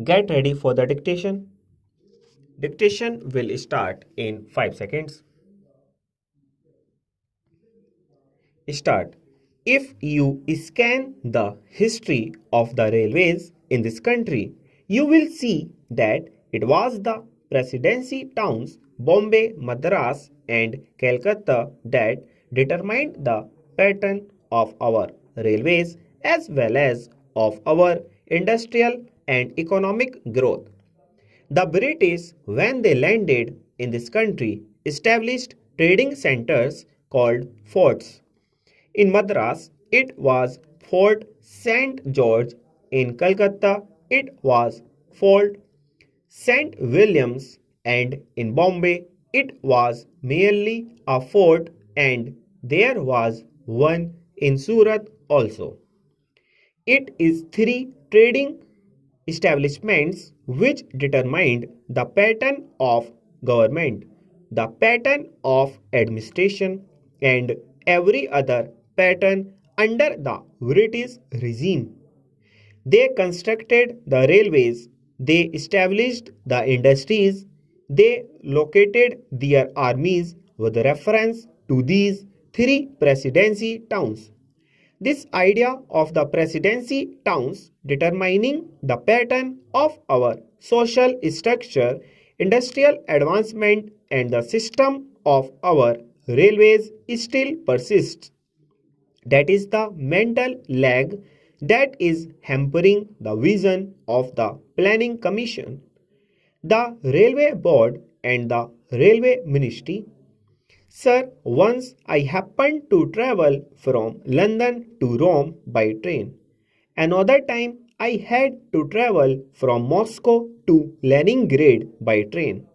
Get ready for the dictation. Dictation will start in 5 seconds. Start. If you scan the history of the railways in this country, you will see that it was the presidency towns Bombay, Madras, and Calcutta that determined the pattern of our railways as well as of our industrial and economic growth. The British, when they landed in this country, established trading centers called forts. In Madras, it was Fort St. George. In Calcutta, it was Fort St. Williams. And in Bombay, it was merely a fort, and there was one in Surat also. It is three trading establishments which determined the pattern of government, the pattern of administration, and every other pattern under the British regime. They constructed the railways, they established the industries, they located their armies with reference to these three presidency towns. This idea of the presidency towns determining the pattern of our social structure, industrial advancement, and the system of our railways still persists. That is the mental lag that is hampering the vision of the Planning Commission, the Railway Board, and the Railway Ministry. Sir, once I happened to travel from London to Rome by train. Another time I had to travel from Moscow to Leningrad by train.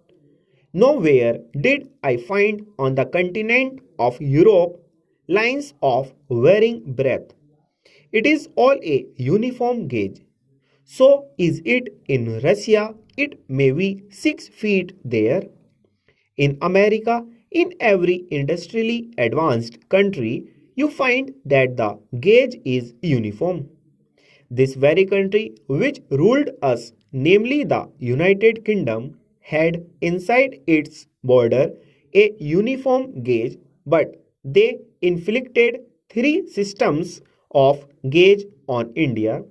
Nowhere did I find on the continent of Europe lines of varying breadth. It is all a uniform gauge. So is it in Russia, it may be 6 feet there. In America, in every industrially advanced country, you find that the gauge is uniform. This very country which ruled us, namely the United Kingdom, had inside its border a uniform gauge, but they inflicted three systems of gauge on India.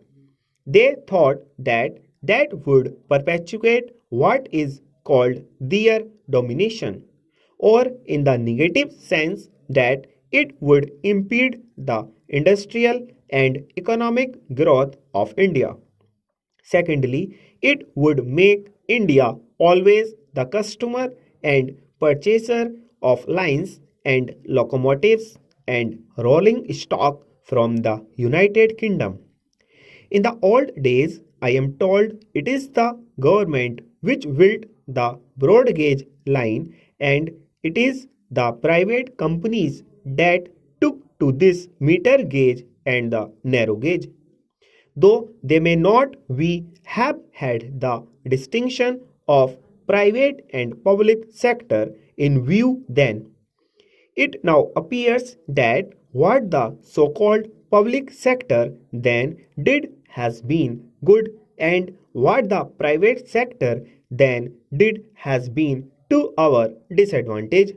They thought that that would perpetuate what is called their domination, or in the negative sense that it would impede the industrial and economic growth of India. Secondly, it would make India always the customer and purchaser of lines and locomotives and rolling stock from the United Kingdom. In the old days, I am told it is the government which built the broad gauge line, and it is the private companies that took to this meter gauge and the narrow gauge. Though they may not we have had the distinction of private and public sector in view then. It now appears that what the so called public sector then did has been good, and what the private sector then did has been to our disadvantage.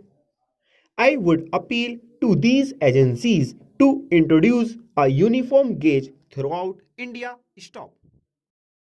I would appeal to these agencies to introduce a uniform gauge throughout India. Stop.